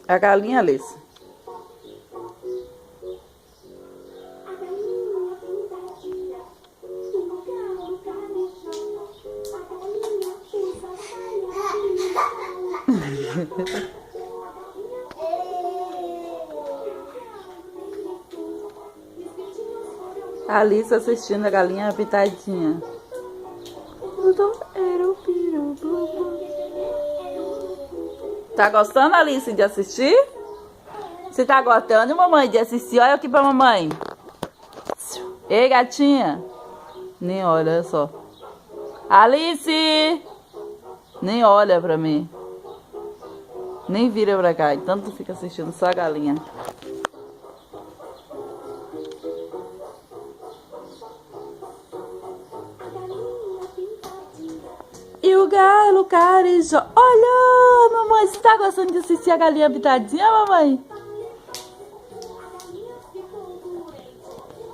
A galinha, Alice. A Alice assistindo a galinha pintadinha. Tá gostando, Alice, de assistir? Você tá gostando, mamãe, de assistir? Olha aqui pra mamãe. Ei, gatinha. Nem olha, olha só. Alice! Nem olha pra mim. Nem vira pra cá. Tanto fica assistindo só a galinha. E o galo carijó. Olha, mamãe, você tá gostando de assistir a galinha pintadinha, mamãe?